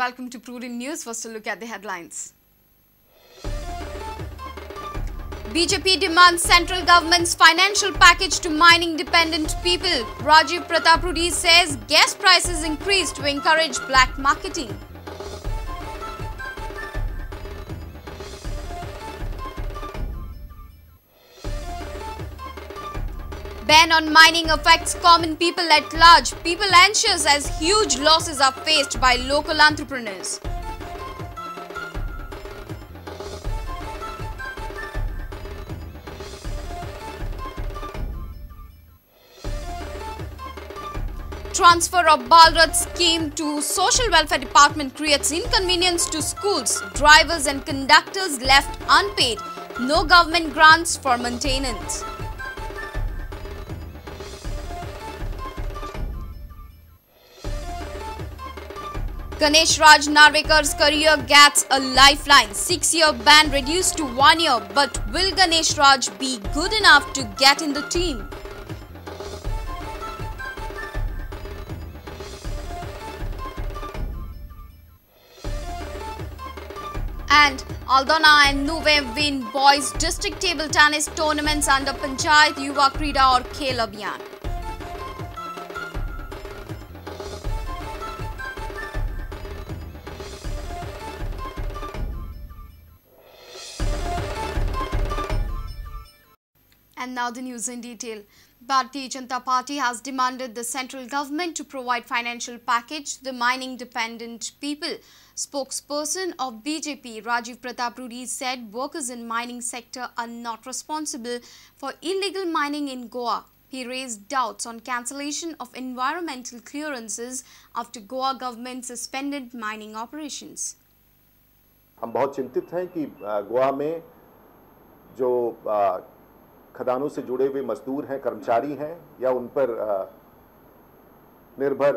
welcome to Prudent News. First, a look at the headlines. BJP demands central government's financial package to mining-dependent people. Rajiv Pratap Rudy says gas prices increased to encourage black marketing. Ban on mining affects common people at large. People anxious as huge losses are faced by local entrepreneurs. Transfer of Balrat scheme to Social Welfare Department creates inconvenience to schools. Drivers and conductors left unpaid. No government grants for maintenance. Ganesh Raj Narvekar's career gets a lifeline. 6-year ban reduced to 1 year. But will Ganesh Raj be good enough to get in the team? And Aldona and Nuve win boys district table tennis tournaments under Panchayat Yuva Krida or Khel Abhiyan. And now the news in detail. Bharatiya Janata Party has demanded the central government to provide financial package to the mining-dependent people. Spokesperson of BJP, Rajiv Pratap Rudy, said workers in mining sector are not responsible for illegal mining in Goa. He raised doubts on cancellation of environmental clearances after Goa government suspended mining operations. हम बहुत चिंतित हैं कि गोवा में जो खदानों से जुड़े हुए मजदूर हैं, कर्मचारी हैं या उन पर निर्भर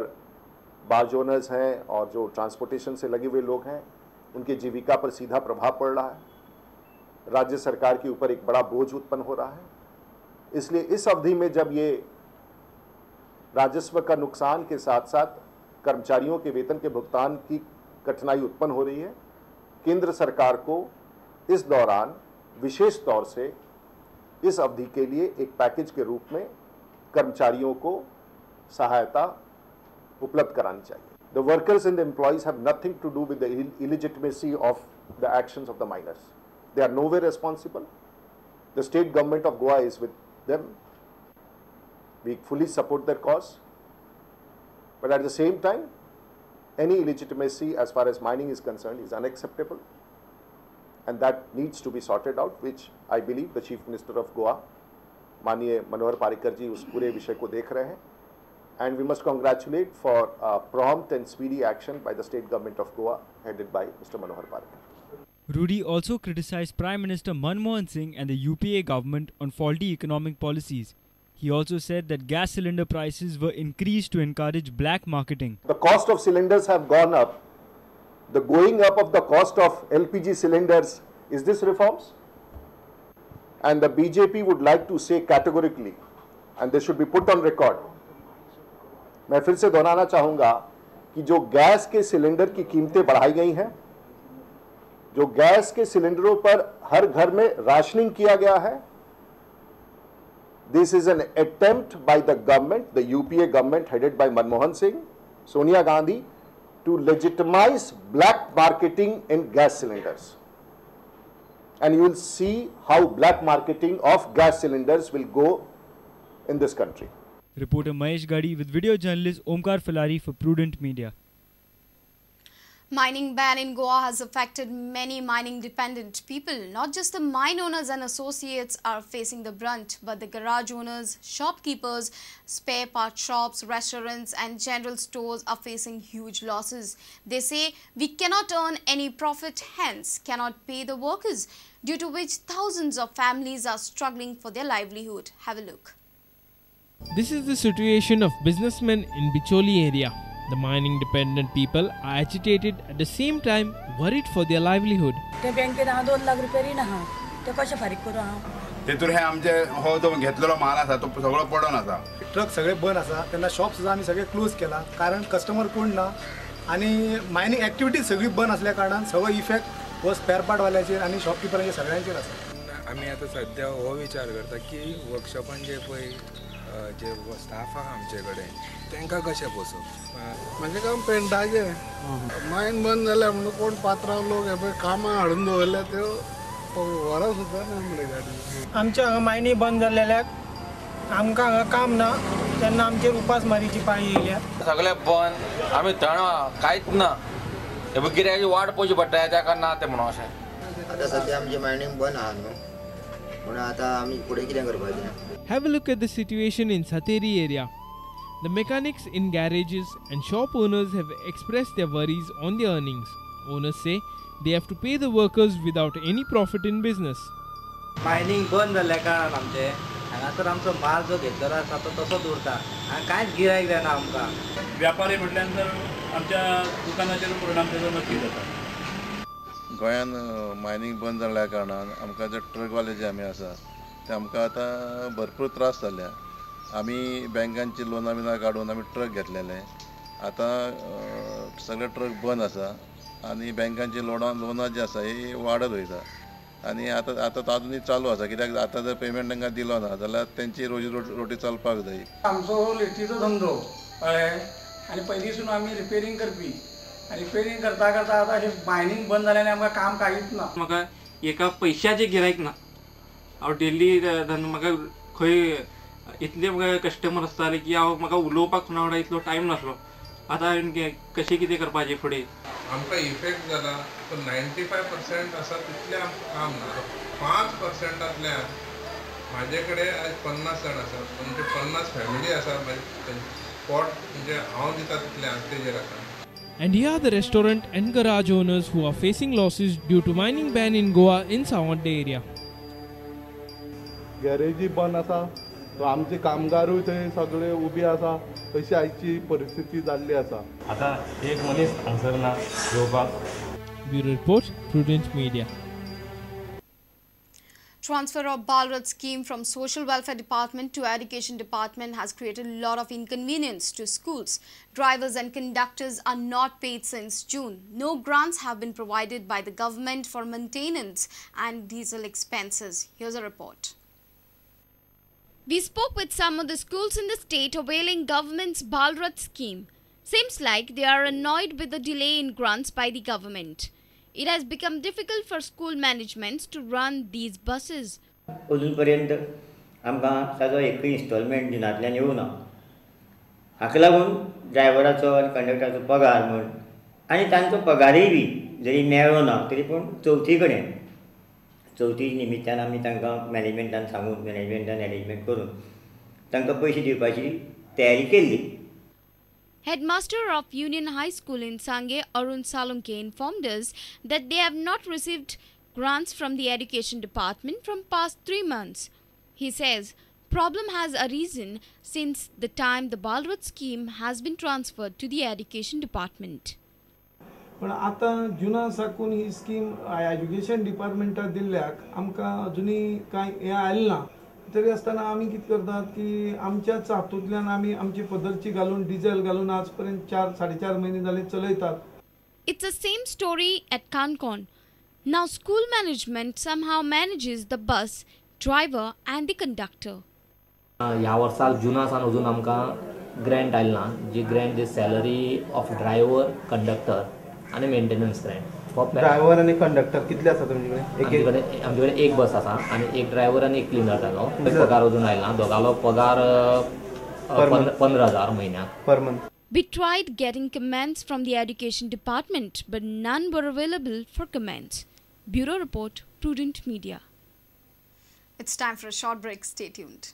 बार्ज ओनर्स हैं और जो ट्रांसपोर्टेशन से लगे हुए लोग हैं, उनकी जीविका पर सीधा प्रभाव पड़ रहा है। राज्य सरकार के ऊपर एक बड़ा बोझ उत्पन्न हो रहा है। इसलिए इस अवधि में जब ये राजस्व का नुकसान के साथ साथ कर्मचारियों के वेतन के भुगतान की कठिनाई उत्पन्न हो रही है, केंद्र सरकार को इस दौरान विशेष तौर से इस अवधि के लिए एक पैकेज के रूप में कर्मचारियों को सहायता उपलब्ध करानी चाहिए. The workers and the employees have nothing to do with the illegitimacy of the actions of the miners. They are nowhere responsible. The state government of Goa is with them. We fully support their cause. But at the same time, any illegitimacy as far as mining is concerned is unacceptable. And that needs to be sorted out, which I believe the Chief Minister of Goa, माननीय मनोहर पारिकर जी, उस पूरे विषय को देख रहे हैं. And we must congratulate for prompt and speedy action by the state government of Goa, headed by Mr. Manohar Parikar. Rudy also criticized Prime Minister Manmohan Singh and the UPA government on faulty economic policies. He also said that gas cylinder prices were increased to encourage black marketing. The cost of cylinders have gone up. The going up of the cost of LPG cylinders, is this reforms? And the BJP would like to say categorically, and they should be put on record. मैं फिर से दोहराना चाहूँगा कि जो gas के cylinder की कीमतें बढ़ाई गई हैं, जो गैस के सिलेंडरों पर हर घर में राशनिंग किया गया है, this is an attempt by the government, the UPA government headed by Manmohan Singh, Sonia Gandhi, to legitimize black marketing in gas cylinders. And you will see how black marketing of gas cylinders will go in this country. Reporter Mahesh Gadi with video journalist Omkar Filari for Prudent Media. Mining ban in Goa has affected many mining-dependent people. Not just the mine owners and associates are facing the brunt, but the garage owners, shopkeepers, spare part shops, restaurants and general stores are facing huge losses. They say we cannot earn any profit, hence cannot pay the workers, due to which thousands of families are struggling for their livelihood. Have a look. This is the situation of businessmen in Bicholi area. The mining dependent people are agitated, at the same time worried for their livelihood. ते बँकेत 2 लाख रुपये रीण आहा ते कशे फारीक करू हांव तेतूर हे आमचे हो जो घेतलेलो माल आसा तो सगळो पडून आसा. ट्रक सगळे बंद आसा तेन्ना शॉप सुद्दां आमी सगळे क्लोज केला कारण कस्टमर कोण ना आणि मायनिंग ॲक्टिव्हिटी सगळी बंद असल्या कारणान सगळो इफेक्ट हो स्पेअर पार्टवाल्याचेर आणि शॉपकिपरांचेर सगळ्यांचेर आसा. आमी आतां सध्या हो विचार करता की वर्कशॉपान जे पळय जे स्टाफ आहा आमचे कडेन तांकां कशें पोसप. म्हाजें काम पेंटाचें मायन बंद जाल्या म्हणून कोण पात्रांव लोक हे पळय कामां हाडून दवरल्या त्यो वरां सुद्दां ना म्हणले गाडी. आमच्या हांगा मायनी बंद जाल्ल्याक आमकां हांगा काम ना तेन्ना आमचेर उपासमारीची पाळी येयल्या. सगळें बंद आमी थंड कांयच ना हे पळय गिरायकाची वाट पळोवची पडटा ताका ना तें म्हणून अशें. आतां सद्या आमचें मायनींग बंद आहा न्हू म्हणून आतां आमी फुडें कितें करपाचें. Have a look at the situation in Sateri area. The mechanics in garages and shop owners have expressed their worries on their earnings. Owners say they have to pay the workers without any profit in business. Mining बंद जाल्ल्या कारणान आमचे हांगा तर आमचो माल जो घेतलेलो आसा तो तसोच उरता. हांगा कांयच गिरायक जायना आमकां. व्यापारी म्हटल्यानंतर आमच्या दुकानाचेर परिणाम तेजो नक्की जाता. गोंयान मायनिंग बंद जाल्ल्या कारणान आमकां जे ट्रकवाले जे आमी आसा ते आमकां आतां भरपूर त्रास जाल्या. आमी बँकांची लोनां बिनां काडून आमी ट्रक घेतलेले. आतां सगळे ट्रक बंद आसा आनी बँकांची लोनां जी आसा ही वाडत वयता आनी आतां अजुनूय चालू आसा. कित्याक आतां जर पेमेंट तांकां दिलो ना जाल्यार तेंची रोटी चलपाक जाय. आमचो लेटीचो धंदो कळ्ळें आनी पयलींसून आमी रिपेरींग करपी रिपेरींग करता करता आतां अशें मायनींग बंद जाल्यार आमकां काम कांयच ना. म्हाका एका पयशाचें गिरायक ना. हांव डेली म्हाका खंय इतले म्हाका कस्टमर आसताले की म्हाका उलोवपाक कोणा वांगडा इतलो टायम नासलो. आतां हांवें कशें कितें करपाचें फुडें. आमकां इफेक्ट जाला पूण 95% आसा तितलें आमकां काम ना. 5%तल्यान म्हाजे कडेन आयज 50 जाण आसा म्हणजे 50 फॅमिली आसा. पोट म्हणजे हांव दिता तितलें हांव तेजेर आसा. And here are the restaurant and garage owners who are facing losses due to mining ban in Goa in Sawande area. गॅरेजी बंद आसा आमचे कामगारूय थंय सगळे उबे आसा. तशी आयची परिस्थिती जाल्ली आसा. आतां एक मनीस हांगसर ना येवपाक. Bureau Report, Prudent Media. Transfer of Balrat scheme from Social Welfare Department to Education Department has created a lot of inconvenience to schools. Drivers and conductors are not paid since June. No grants have been provided by the government for maintenance and diesel expenses. Here's a report. We spoke with some of the schools in the state availing government's Balrat scheme. Seems like they are annoyed with the delay in grants by the government. It has become difficult for school managements to run these buses. अजूनपर्यंत आमकां ताजो एक instalment दिनांतल्यान येवना. हाका लागून ड्रायव्हराचो आनी कंडक्टराचो पगार म्हण आनी तांचो पगारय बी जरी मेळ्ळो ना तरी पूण चवथी निमित्तान आमी तांकां मॅनेजमेंटान सांगून मॅनेजमेंटान अरेंजमेंट करून तांकां पयशे दिवपाची तयारी केल्ली. Headmaster of Union High School in Sange, Arun Salunke, informed us that they have not received grants from the Education Department from past 3 months. He says problem has arisen since the time the Balrat scheme has been transferred to the Education Department. पण आता जुना साकून ही scheme education डिपार्टमेंटाक दिल्ल्याक आमकां अजुनूय कांय हें आयलें ना. तरी आसतना आमी कितें करतात की आमच्याच हातूंतल्यान आमी आमची पदरची घालून डिझेल घालून आज पर्यंत 4-4.5 महिने जाले चलयतात. It's the same story at Kankon. Now school management somehow manages the bus, driver and the conductor. ह्या वर्सा जुनासान अजून आमकां ग्रँट आयले ना. जी ग्रँट जी सॅलरी ऑफ ड्रायव्हर कंडक्टर आनी मेंटेनन्स ग्रँट. ड्रायव्हर आनी कंडक्टर कितले आसा तुमचे कडेन? आमचे कडेन एक बस आसा आनी एक ड्रायव्हर आनी एक क्लिनर जालो. पगार अजून आयला ना. दोगालो पगार 15,000 म्हयन्याक per month. We tried getting comments from the Education Department, but none were available for comments. Bureau Report, Prudent Media. It's time for a short break. Stay tuned.